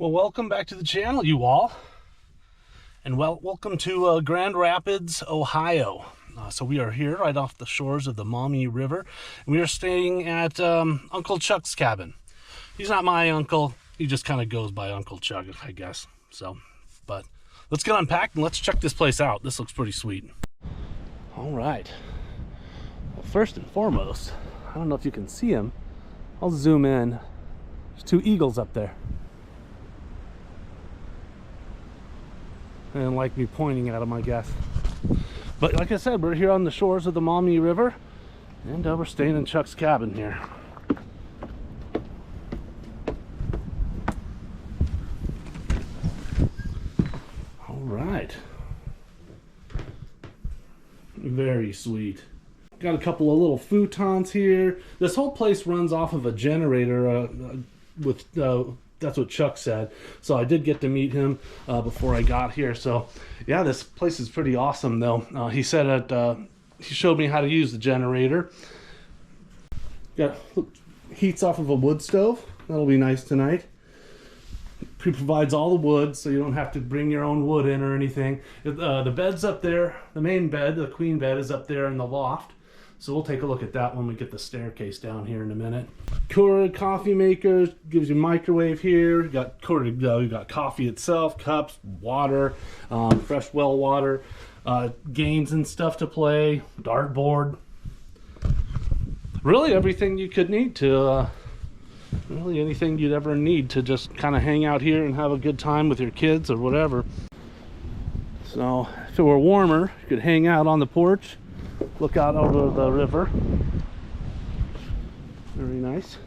Well, welcome back to the channel, you all, and welcome to Grand Rapids, Ohio. So we are here right off the shores of the Maumee River, and we are staying at Uncle Chuck's cabin. He's not my uncle; he just kind of goes by Uncle Chuck, I guess. So, but let's get unpacked and let's check this place out. This looks pretty sweet. All right. Well, first and foremost, I don't know if you can see him. I'll zoom in. There's two eagles up there. They didn't like me pointing at them, I guess. But like I said, we're here on the shores of the Maumee River, and we're staying in Chuck's cabin here. All right. Very sweet. Got a couple of little futons here. This whole place runs off of a generator that's what Chuck said. So I did get to meet him before I got here. So yeah, this place is pretty awesome though. He said that he showed me how to use the generator. Got heats off of a wood stove. That'll be nice tonight. He provides all the wood, so you don't have to bring your own wood in or anything. The bed's up there. The main bed, the queen bed, is up there in the loft. So we'll take a look at that when we get the staircase down here in a minute. Keurig coffee maker, gives you microwave here. You got Keurig, you got coffee itself, cups, water, fresh well water, games and stuff to play, dartboard. Really everything you could need to, really anything you'd ever need to just kind of hang out here and have a good time with your kids or whatever. So if it were warmer, you could hang out on the porch. Look out over the river. Very nice.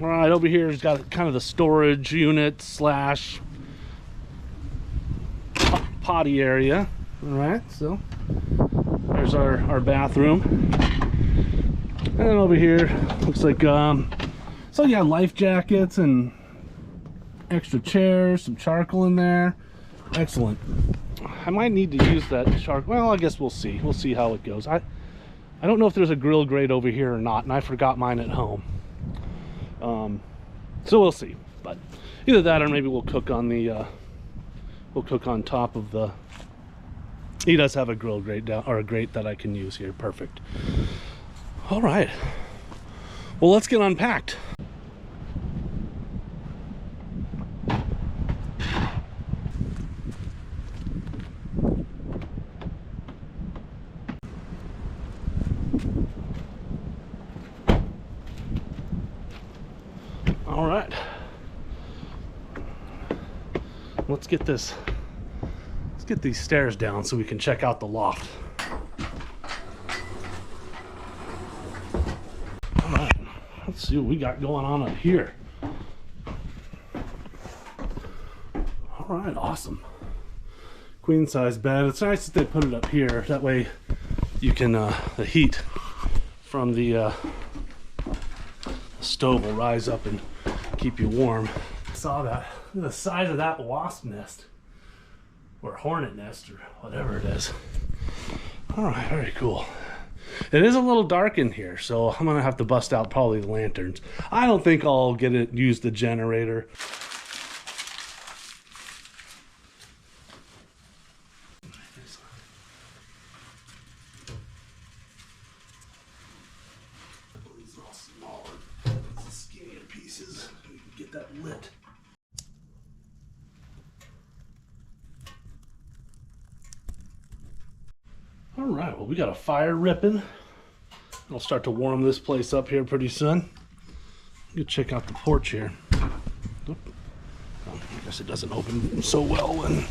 All right, over here he's got kind of the storage unit slash potty area. All right, so there's our bathroom. And then over here looks like so yeah, life jackets and extra chairs, some charcoal in there. Excellent. I might need to use that charcoal. Well, I guess we'll see. We'll see how it goes. I don't know if there's a grill grate over here or not, and I forgot mine at home. So we'll see. But either that or maybe we'll cook on the top of the. He does have a grill grate down, or a grate that I can use here. Perfect. All right. Well, let's get unpacked. All right, let's get these stairs down so we can check out the loft. All right, let's see what we got going on up here. All right, awesome. Queen size bed. It's nice that they put it up here. That way you can, the heat from the stove will rise up and keep you warm. Saw that. Look at the size of that wasp nest or hornet nest or whatever it is. All right, very cool. It is a little dark in here, so I'm gonna have to bust out probably the lanterns. I don't think I'll use the generator. Get that lit. All right, well, we got a fire ripping. I'll start to warm this place up here pretty soon. Go check out the porch here. Oh, I guess it doesn't open so well when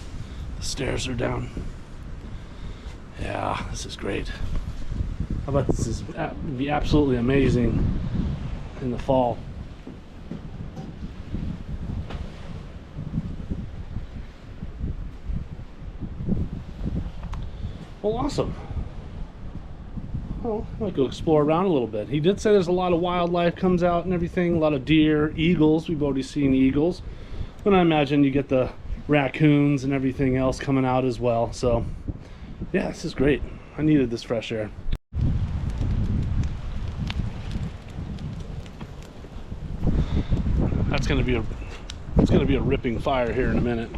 the stairs are down. Yeah, this is great. How about this is be absolutely amazing in the fall. Well, awesome. Well, I might go explore around a little bit. He did say there's a lot of wildlife comes out and everything, a lot of deer, eagles. We've already seen eagles. But I imagine you get the raccoons and everything else coming out as well. So, yeah, this is great. I needed this fresh air. it's gonna be a ripping fire here in a minute.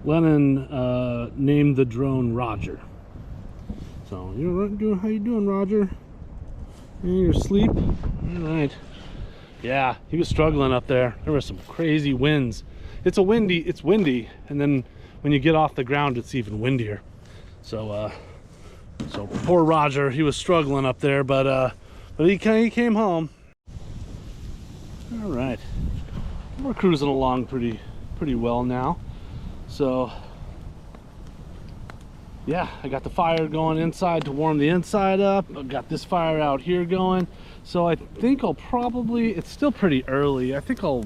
Lennon named the drone Roger. So, how you doing, Roger? You're asleep? All right. Yeah, he was struggling up there. There were some crazy winds. It's windy, and then when you get off the ground, it's even windier. So poor Roger, he was struggling up there, but he came home. All right, we're cruising along pretty well now. So yeah, I got the fire going inside to warm the inside up. I've got this fire out here going. So I think I'll probably, it's still pretty early. I think I'll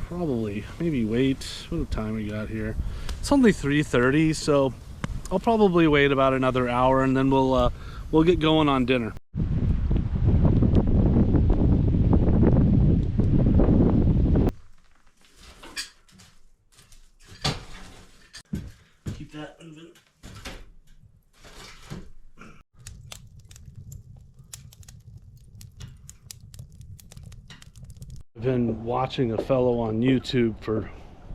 probably maybe wait. What time we got here? It's only 3:30, so I'll probably wait about another hour, and then we'll get going on dinner. Keep that moving. I've been watching a fellow on YouTube for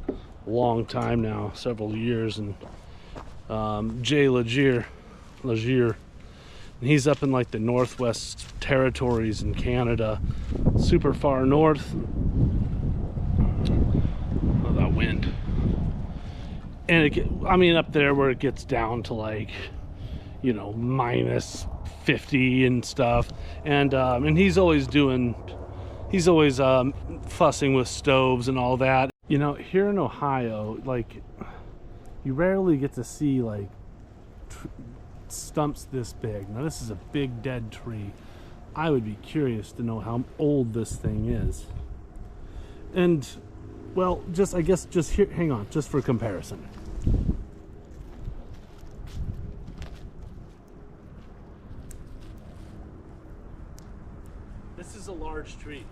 a long time now, several years, and Jay Legier, and he's up in like the Northwest Territories in Canada, super far north. Oh, that wind. And I mean, up there where it gets down to like, you know, minus 50 and stuff, and he's always fussing with stoves and all that. You know, here in Ohio, like, you rarely get to see like stumps this big. Now this is a big dead tree. I would be curious to know how old this thing is. And Well, I guess just here, hang on, just for comparison. This is a large tree.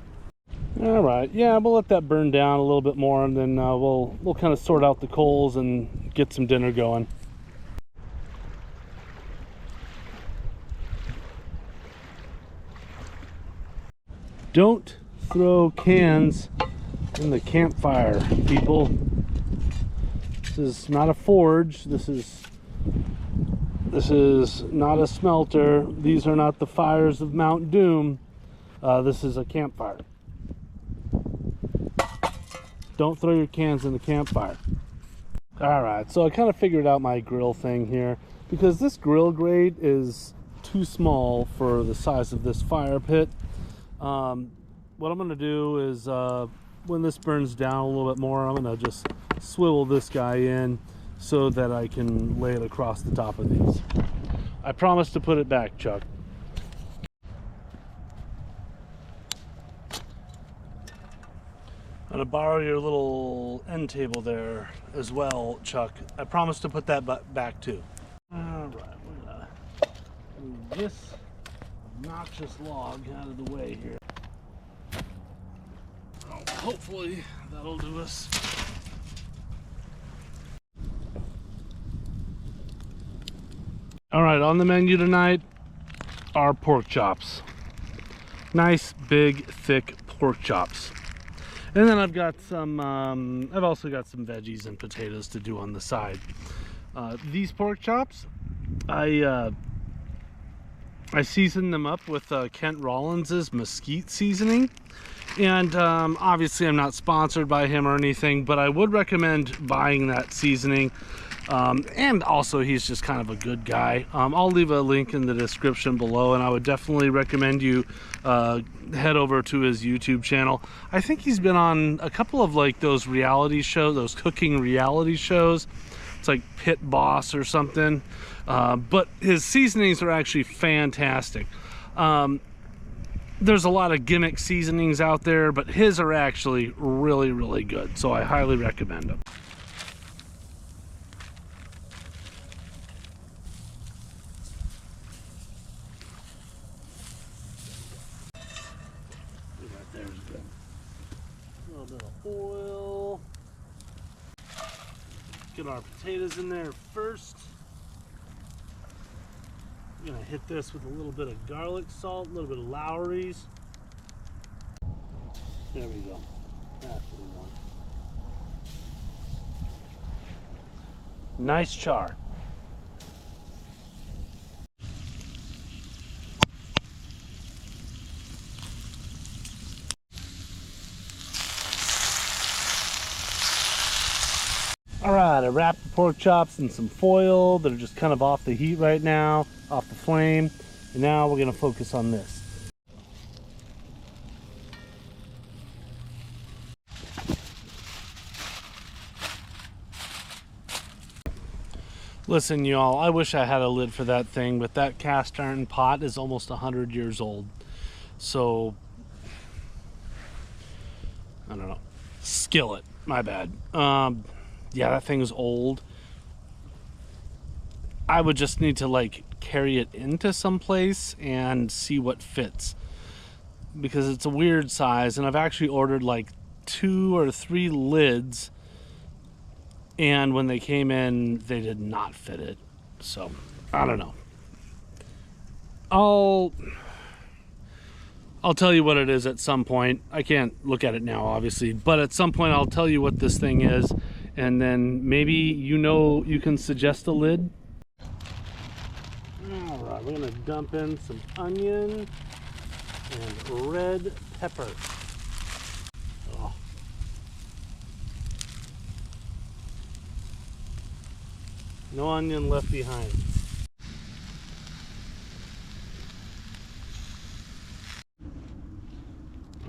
All right, yeah, we'll let that burn down a little bit more, and then we'll kind of sort out the coals and get some dinner going. Don't throw cans in the campfire, people. This is not a forge. This is not a smelter. These are not the fires of Mount Doom. This is a campfire. Don't throw your cans in the campfire. Alright, so I kind of figured out my grill thing here, because this grill grate is too small for the size of this fire pit. What I'm going to do is when this burns down a little bit more, I'm going to just swivel this guy in so that I can lay it across the top of these. I promise to put it back, Chuck. I'm going to borrow your little end table there as well, Chuck. I promise to put that back too. Alright, we're going to move this obnoxious log out of the way here. Hopefully that'll do us. Alright, on the menu tonight are pork chops. Nice, big, thick pork chops. And then I've got some, I've also got some veggies and potatoes to do on the side. These pork chops, I seasoned them up with Kent Rollins's mesquite seasoning. And obviously I'm not sponsored by him or anything, but I would recommend buying that seasoning. And also he's just kind of a good guy. I'll leave a link in the description below, and I would definitely recommend you head over to his YouTube channel. I think he's been on a couple of like those reality shows, those cooking reality shows. It's like Pit Boss or something. But his seasonings are actually fantastic. There's a lot of gimmick seasonings out there, but his are actually really, really good. So I highly recommend them. Right there's good. A little bit of oil. Get our potatoes in there first. I'm gonna hit this with a little bit of garlic salt, a little bit of Lowry's. There we go. That's what we want. Nice char. Alright, I wrapped the pork chops in some foil that are just kind of off the heat right now, off the flame. And now we're going to focus on this. Listen, y'all, I wish I had a lid for that thing, but that cast iron pot is almost 100 years old. So, I don't know. Skillet, my bad. Yeah, that thing is old. I would just need to like carry it into some place and see what fits, because it's a weird size, and I've actually ordered like 2 or 3 lids, and when they came in they did not fit it. So I don't know. I'll tell you what it is at some point. I can't look at it now obviously, but at some point I'll tell you what this thing is, and then maybe you can suggest a lid. Alright, we're gonna dump in some onion and red pepper. Oh. No onion left behind.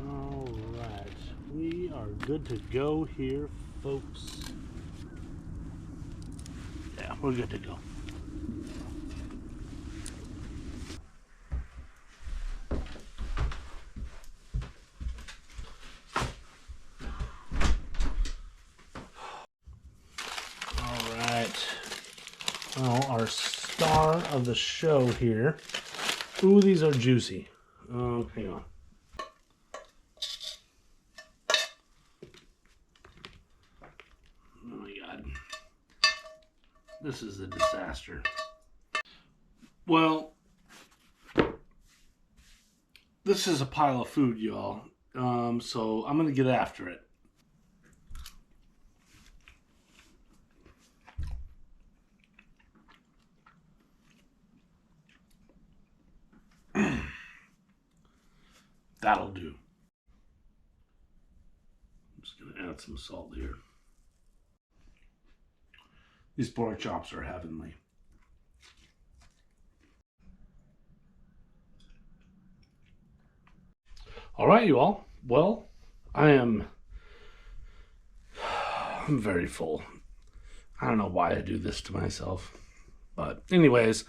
Alright, we are good to go here, folks. Yeah, we're good to go. of the show here. Ooh, these are juicy. Hang on. Oh my God. This is a disaster. Well, this is a pile of food, y'all. So I'm gonna get after it. That'll do. I'm just gonna add some salt here. These pork chops are heavenly. All right, you all. Well, I'm very full. I don't know why I do this to myself. But anyways,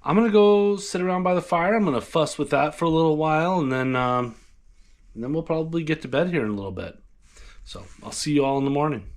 I'm going to go sit around by the fire. I'm going to fuss with that for a little while, and then we'll probably get to bed here in a little bit. So I'll see you all in the morning.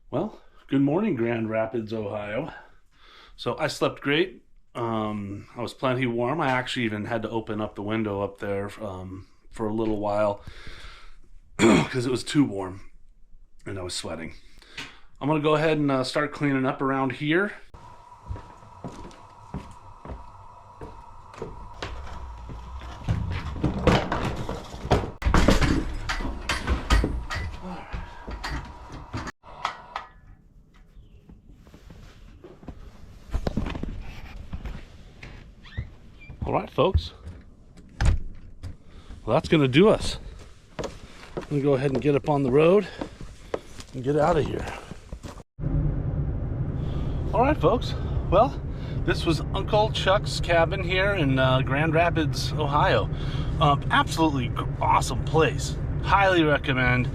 Well, good morning, Grand Rapids, Ohio. So I slept great. I was plenty warm. I actually even had to open up the window up there for a little while because it was too warm and I was sweating. I'm going to go ahead and start cleaning up around here. All right, folks. Well, that's going to do us. I'm going to go ahead and get up on the road and get out of here. All right, folks. Well, this was Uncle Chuck's cabin here in Grand Rapids, Ohio. Absolutely awesome place. Highly recommend.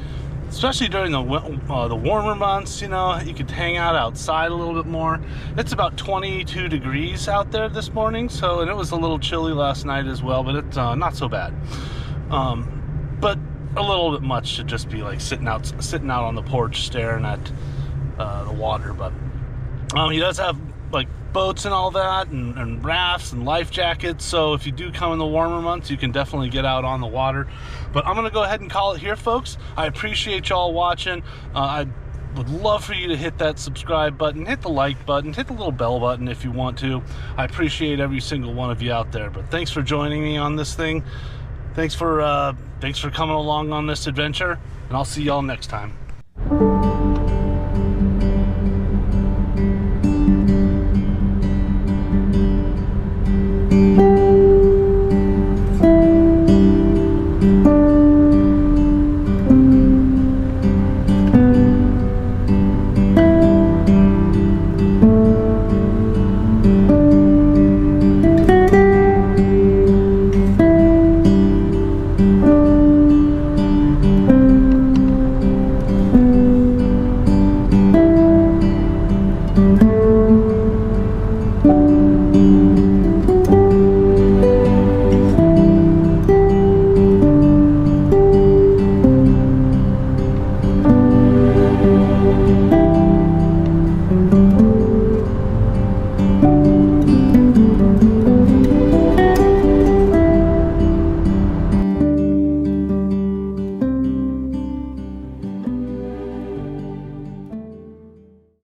Especially during the warmer months, you know, you could hang out outside a little bit more. It's about 22 degrees out there this morning, so, and it was a little chilly last night as well, but it's not so bad. But a little bit much to just be like sitting out on the porch staring at the water. But he does have like boats and all that, and rafts and life jackets, so if you do come in the warmer months, you can definitely get out on the water. But I'm gonna go ahead and call it here, folks. I appreciate y'all watching. I would love for you to hit that subscribe button, hit the like button, hit the little bell button if you want to. I appreciate every single one of you out there. But thanks for joining me on this thing. Thanks for coming along on this adventure, and I'll see y'all next time.